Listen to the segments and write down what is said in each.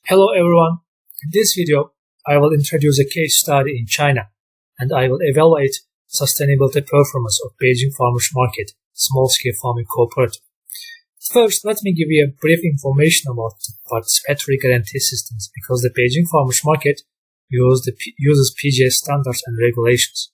Hello everyone. In this video, I will introduce a case study in China and I will evaluate sustainability performance of Beijing Farmers Market small-scale farming cooperative. First, let me give you a brief information about the participatory guarantee systems because the Beijing Farmers Market uses PGS standards and regulations.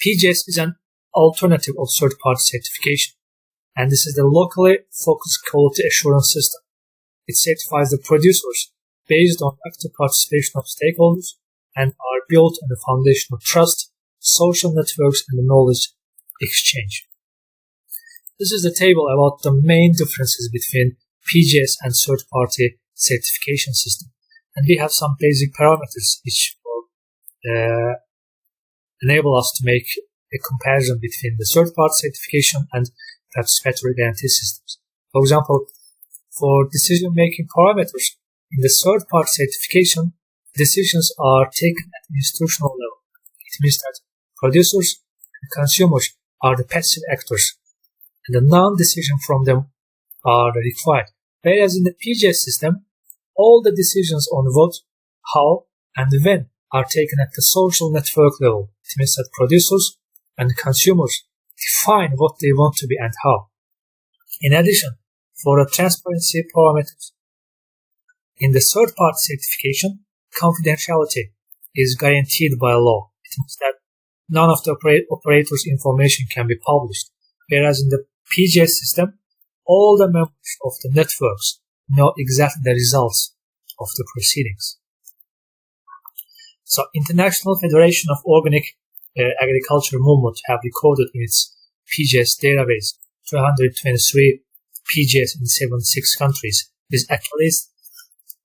PGS is an alternative of third-party certification, and this is the locally focused quality assurance system. It certifies the producers based on active participation of stakeholders and are built on the foundation of trust, social networks, and knowledge exchange. This is the table about the main differences between PGS and third-party certification system. And we have some basic parameters which will enable us to make a comparison between the third-party certification and participatory guarantee systems. For example, for decision-making parameters, in the third-party certification, decisions are taken at the institutional level. It means that producers and consumers are the passive actors, and the non-decision from them are required. Whereas in the PGS system, all the decisions on what, how, and when are taken at the social network level. It means that producers and consumers define what they want to be and how. In addition, for the transparency parameters, in the third-party certification, confidentiality is guaranteed by law. It means that none of the operators' information can be published, whereas in the PGS system, all the members of the networks know exactly the results of the proceedings. So, International Federation of Organic Agriculture Movement have recorded in its PGS database 223 PGS in 76 countries, with at least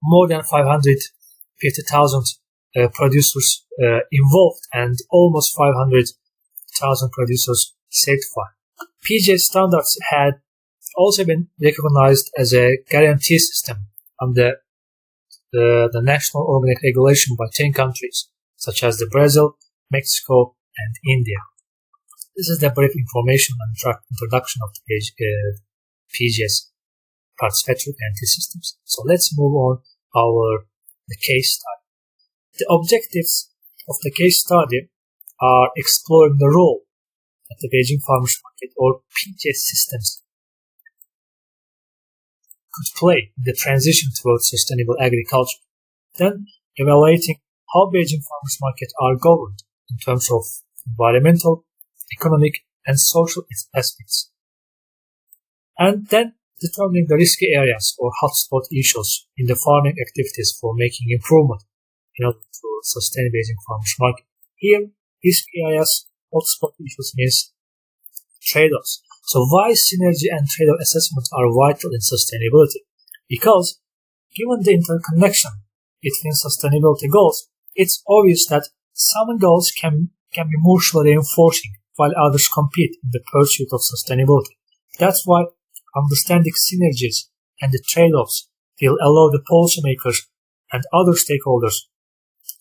more than 550,000 producers involved and almost 500,000 producers certified. PGS standards had also been recognized as a guarantee system under the national organic regulation by 10 countries, such as the Brazil, Mexico, and India. This is the brief information and introduction of the PGS participatory guarantee systems. So let's move on the case study. The objectives of the case study are exploring the role that the Beijing Farmers Market or PGS systems could play in the transition towards sustainable agriculture. Then evaluating how Beijing Farmers Market are governed in terms of environmental, economic, and social aspects. And then determining the risky areas or hotspot issues in the farming activities for making improvement in order to sustain Beijing Farmers Market. Here, risky areas, hotspot issues means trade-offs. So why synergy and trade-off assessment are vital in sustainability? Because given the interconnection between sustainability goals, it's obvious that some goals can be mutually reinforcing while others compete in the pursuit of sustainability. That's why understanding synergies and the trade-offs will allow the policymakers and other stakeholders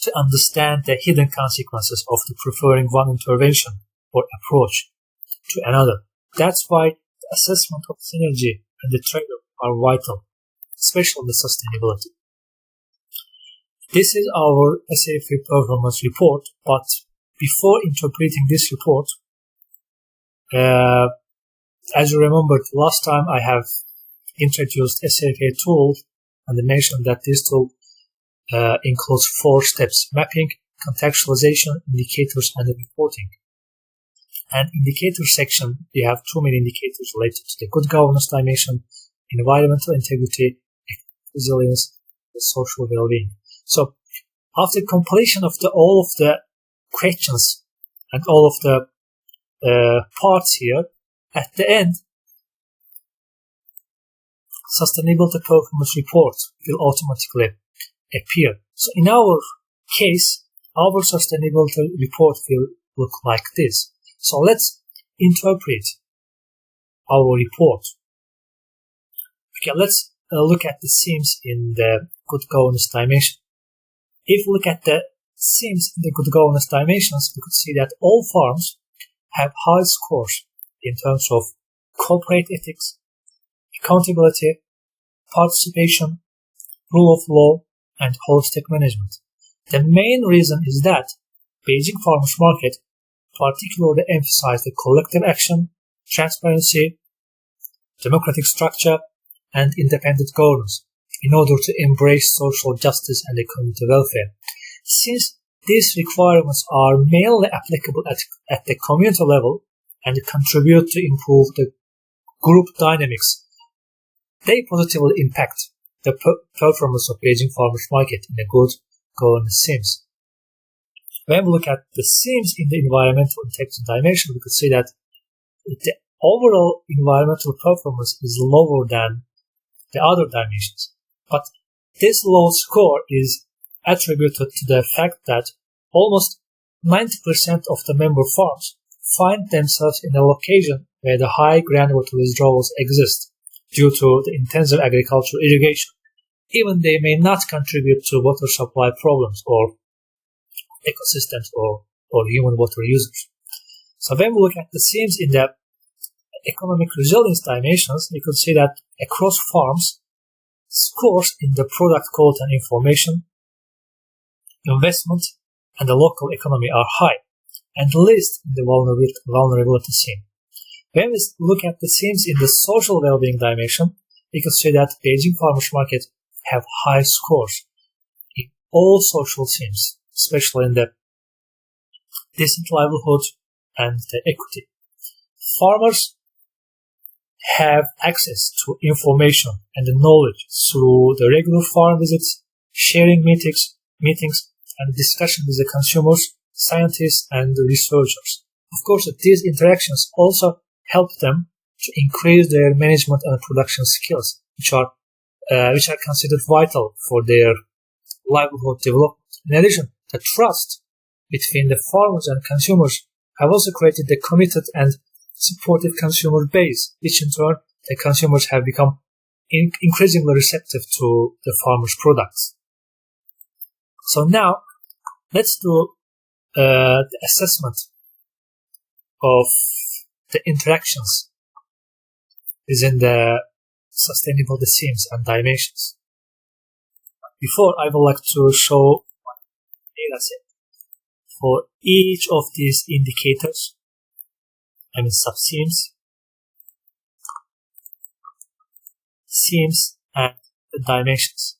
to understand the hidden consequences of the preferring one intervention or approach to another. That's why the assessment of synergy and the trade-off are vital, especially in the sustainability. This is our SAFE performance report, but before interpreting this report, as you remember, last time I have introduced SAFE tool and mentioned that this tool includes 4 steps: mapping, contextualization, indicators, and reporting. And indicator section, we have 2 main indicators related to the good governance dimension, environmental integrity, resilience, and social well-being. So, after completion of all of the questions and all of the parts here, at the end, sustainability performance report will automatically appear. So in our case, our sustainability report will look like this. So let's interpret our report. Okay, let's look at the themes in the good governance dimension. If we look at the themes in the good governance dimensions, we could see that all farms have high scores in terms of corporate ethics, accountability, participation, rule of law, and holistic management. The main reason is that Beijing Farmers Market particularly emphasized the collective action, transparency, democratic structure, and independent governance in order to embrace social justice and community welfare. Since these requirements are mainly applicable at the community level and contribute to improve the group dynamics, they positively impact the performance of Beijing Farmers Market in a good governance schemes. When we look at the schemes in the environmental integrity dimension, we could see that the overall environmental performance is lower than the other dimensions. But this low score is attributed to the fact that almost 90% of the member farms find themselves in a location where the high groundwater withdrawals exist due to the intensive agricultural irrigation, even they may not contribute to water supply problems or ecosystems or human water users. So when we look at the schemes in the economic resilience dimensions, we could see that across farms, scores in the product quality and information, investment, and the local economy are high, and least in the vulnerability scheme. When we look at the schemes in the social well-being dimension, we could see that Beijing Farmers Market have high scores in all social schemes, especially in the decent livelihood and the equity. Farmers have access to information and knowledge through the regular farm visits, sharing meetings, and discussion with the consumers, scientists, and researchers. Of course, these interactions also help them to increase their management and production skills, which are considered vital for their livelihood development. In addition, the trust between the farmers and consumers have also created a committed and supportive consumer base, which in turn the consumers have become increasingly receptive to the farmers' products. So now, let's do the assessment of the interactions within the sustainable schemes and dimensions. Before, I would like to show one data set for each of these indicators, sub-schemes, schemes, and the dimensions.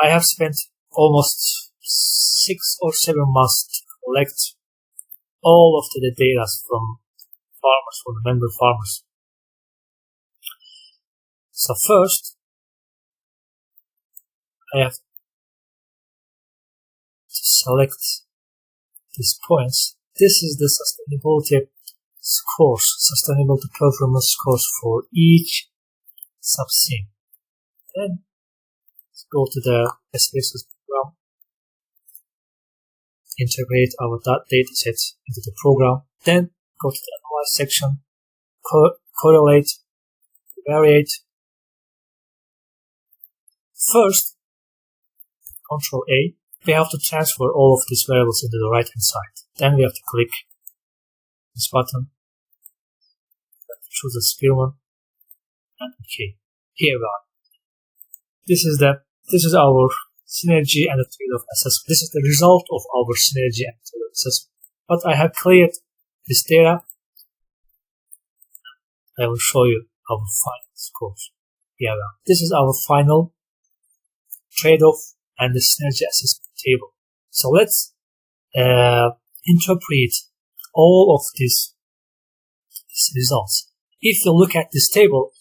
I have spent almost 6 or 7 months to collect all of the data from farmers, from the member farmers. So first, I have to select these points. This is the sustainability scores, sustainability performance scores for each sub-scheme. Then let's go to the SPSS program, integrate our data sets into the program, then go to the analyze section, correlate, variate. First, Control A, we have to transfer all of these variables into the right hand side. Then we have to click this button, choose the Spearman, and OK. Here we are. This is our synergy and trade-off assessment. This is the result of our synergy and trade-off assessment. But I have cleared this data. I will show you our final scores. Here we are. This is our final trade-off and the synergy assessment table. So let's interpret all of these results. If you look at this table,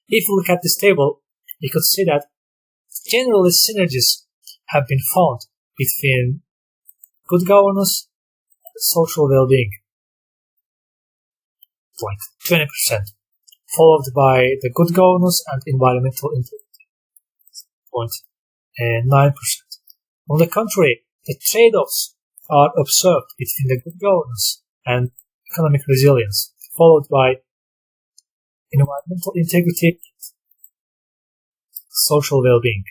if you look at this table, you could see that generally synergies have been found between good governance and social well-being, like 20%, followed by the good governance and environmental integrity, 9%. On the contrary, the trade-offs are observed between the good governance and economic resilience, followed by environmental integrity, social well-being.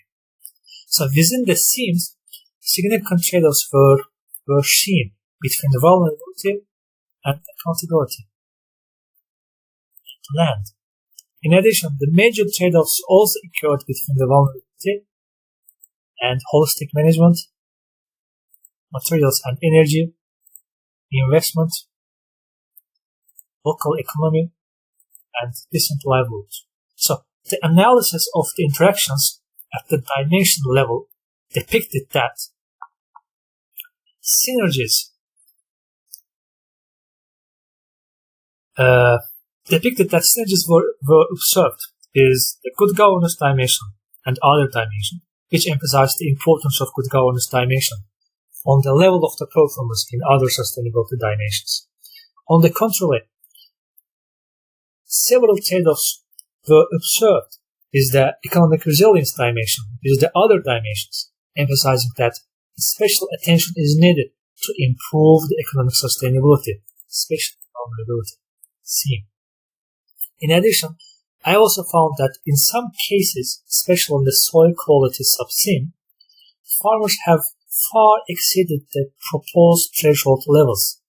So within the schemes, significant trade-offs were seen between the vulnerability and accountability. land. In addition, the major trade-offs also occurred between the vulnerability and holistic management, materials and energy, investment, local economy, and decent livelihoods. So, the analysis of the interactions at the dimension level depicted that synergies were observed is the good governance dimension and other dimension, which emphasize the importance of good governance dimension on the level of the performance in other sustainability dimensions. On the contrary, several trade-offs were observed is the economic resilience dimension, is the other dimensions, emphasizing that special attention is needed to improve the economic sustainability, especially vulnerability theme. In addition, I also found that in some cases, especially on the soil quality sub-theme, farmers have far exceeded the proposed threshold levels,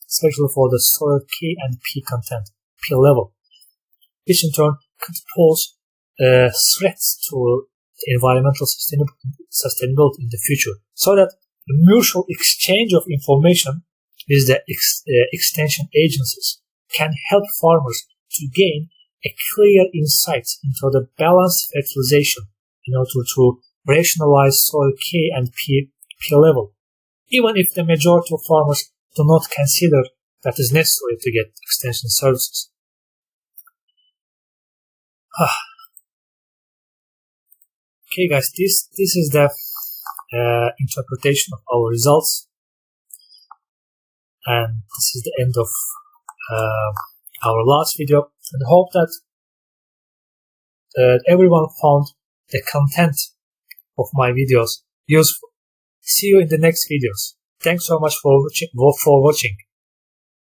especially for the soil K and P content, P level, which in turn could pose threats to environmental sustainability in the future, so that the mutual exchange of information with the extension agencies can help farmers to gain a clear insight into the balanced fertilization in order to rationalize soil K and P level, even if the majority of farmers do not consider that is necessary to get extension services. Okay guys, this is the interpretation of our results, and this is the end of our last video, and I hope that everyone found the content of my videos useful. See you in the next videos. Thanks so much for watching.